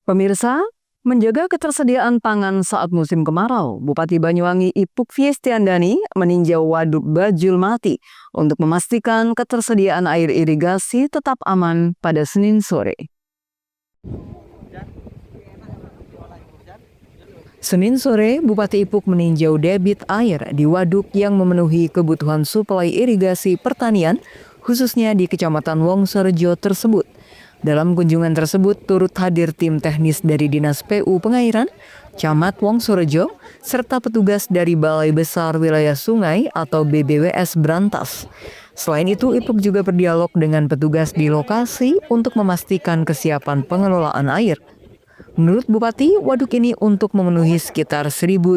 Pemirsa, menjaga ketersediaan pangan saat musim kemarau, Bupati Banyuwangi Ipuk Fiestiandani meninjau Waduk Bajulmati untuk memastikan ketersediaan air irigasi tetap aman pada Senin sore. Senin sore, Bupati Ipuk meninjau debit air di waduk yang memenuhi kebutuhan suplai irigasi pertanian, khususnya di Kecamatan Wongsorejo tersebut. Dalam kunjungan tersebut turut hadir tim teknis dari Dinas PU Pengairan, Camat Wongsorejo, serta petugas dari Balai Besar Wilayah Sungai atau BBWS Brantas. Selain itu, Ipuk juga berdialog dengan petugas di lokasi untuk memastikan kesiapan pengelolaan air. Menurut Bupati, waduk ini untuk memenuhi sekitar 1.800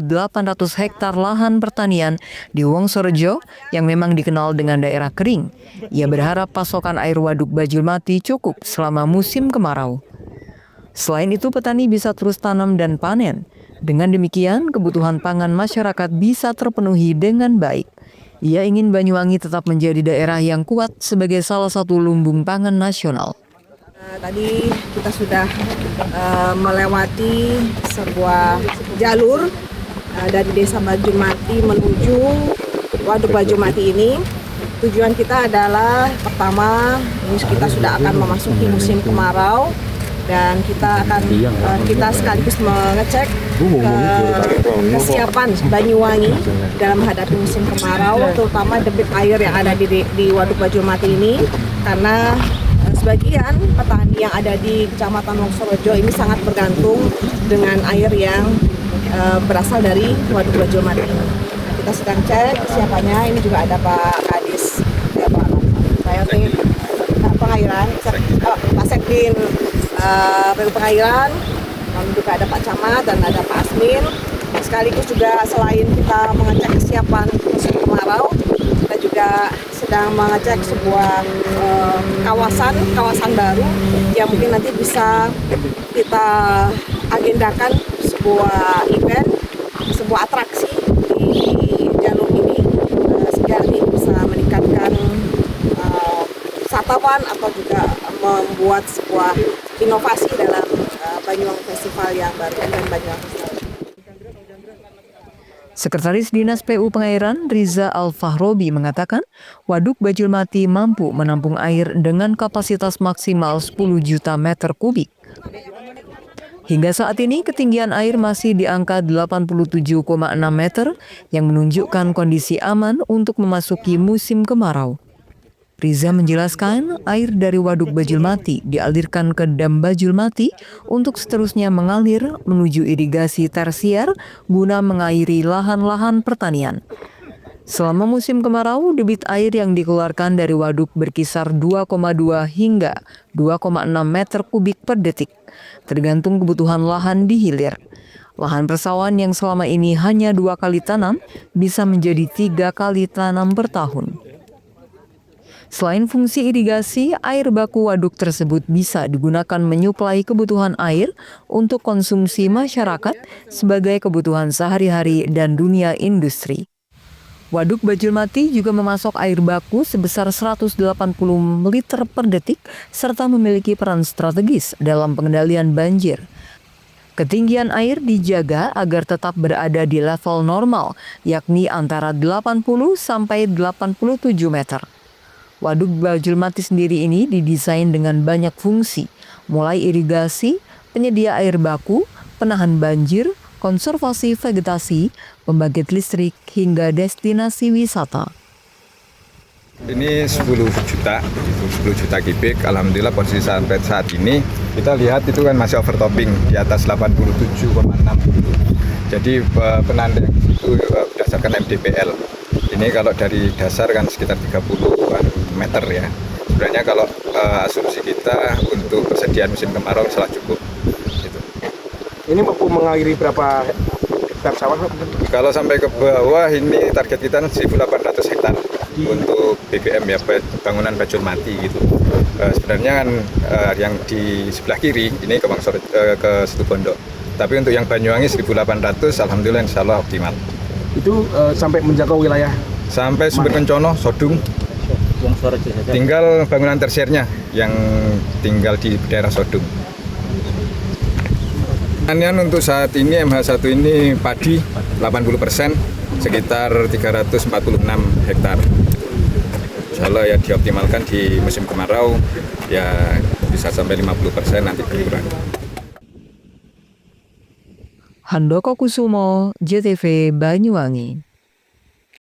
hektar lahan pertanian di Wongsorejo yang memang dikenal dengan daerah kering. Ia berharap pasokan air waduk Bajulmati cukup selama musim kemarau. Selain itu, petani bisa terus tanam dan panen. Dengan demikian, kebutuhan pangan masyarakat bisa terpenuhi dengan baik. Ia ingin Banyuwangi tetap menjadi daerah yang kuat sebagai salah satu lumbung pangan nasional. Tadi kita sudah melewati sebuah jalur dari Desa Bajulmati menuju Waduk Bajulmati ini. Tujuan kita adalah pertama, ini kita sudah akan memasuki musim kemarau dan kita sekaligus mengecek kesiapan Banyuwangi dalam menghadapi musim kemarau, terutama debit air yang ada di Waduk Bajulmati ini, karena sebagian petani yang ada di Kecamatan Wongsorejo ini sangat bergantung dengan air yang berasal dari Waduk Bajulmati ini. Kita sedang cek kesiapannya. Ini juga ada Pak Kadis, ya Pak Pengairan, Pak Sekdin PU Pengairan, lalu juga ada Pak Camat dan ada Pak Asmin. Sekaligus juga selain kita mengecek kesiapan musim kemarau, kita juga sedang mengecek sebuah kawasan baru yang mungkin nanti bisa kita agendakan sebuah event, sebuah atraksi di jalur ini sehingga nanti bisa meningkatkan wisatawan atau juga membuat sebuah inovasi dalam Banyuwangi Festival yang baru, event Banyuwangi Festival. Sekretaris Dinas PU Pengairan Riza Al-Fahrobi mengatakan Waduk Bajulmati mampu menampung air dengan kapasitas maksimal 10 juta meter kubik. Hingga saat ini ketinggian air masih di angka 87,6 meter yang menunjukkan kondisi aman untuk memasuki musim kemarau. Riza menjelaskan air dari Waduk Bajulmati dialirkan ke Dam Bajulmati untuk seterusnya mengalir menuju irigasi tersier guna mengairi lahan-lahan pertanian. Selama musim kemarau, debit air yang dikeluarkan dari waduk berkisar 2,2 hingga 2,6 meter kubik per detik, tergantung kebutuhan lahan di hilir. Lahan persawahan yang selama ini hanya 2 kali tanam bisa menjadi 3 kali tanam per tahun. Selain fungsi irigasi, air baku waduk tersebut bisa digunakan menyuplai kebutuhan air untuk konsumsi masyarakat sebagai kebutuhan sehari-hari dan dunia industri. Waduk Bajulmati juga memasok air baku sebesar 180 liter per detik serta memiliki peran strategis dalam pengendalian banjir. Ketinggian air dijaga agar tetap berada di level normal, yakni antara 80 sampai 87 meter. Waduk Bajulmati sendiri ini didesain dengan banyak fungsi, mulai irigasi, penyedia air baku, penahan banjir, konservasi vegetasi, pembangkit listrik, hingga destinasi wisata. Ini 10 juta kubik. Alhamdulillah posisi sampai saat ini kita lihat itu kan masih overtopping di atas 87,6. Jadi penanda itu berdasarkan MDPL. Ini kalau dari dasar kan sekitar 30 meter ya. Sebenarnya kalau asumsi kita untuk persediaan musim kemarau salah cukup. Gitu. Ini mampu mengairi berapa hektar sawah? Kalau sampai ke bawah ini target kita 1.800 hektar untuk BBM ya, bangunan Bajulmati gitu. Sebenarnya kan yang di sebelah kiri ini ke Situbondo. Tapi untuk yang Banyuwangi 1.800 alhamdulillah insya Allah optimal. Itu sampai menjangkau wilayah? Sampai Sumber Kencono, Sodung. Tinggal bangunan tersiernya yang tinggal di daerah Sodung. Panen untuk saat ini MH1 ini padi 80%, sekitar 346 hektar. Insya Allah ya dioptimalkan di musim kemarau ya bisa sampai 50% nanti berkurang. Handoko Kusumo, JTV Banyuwangi.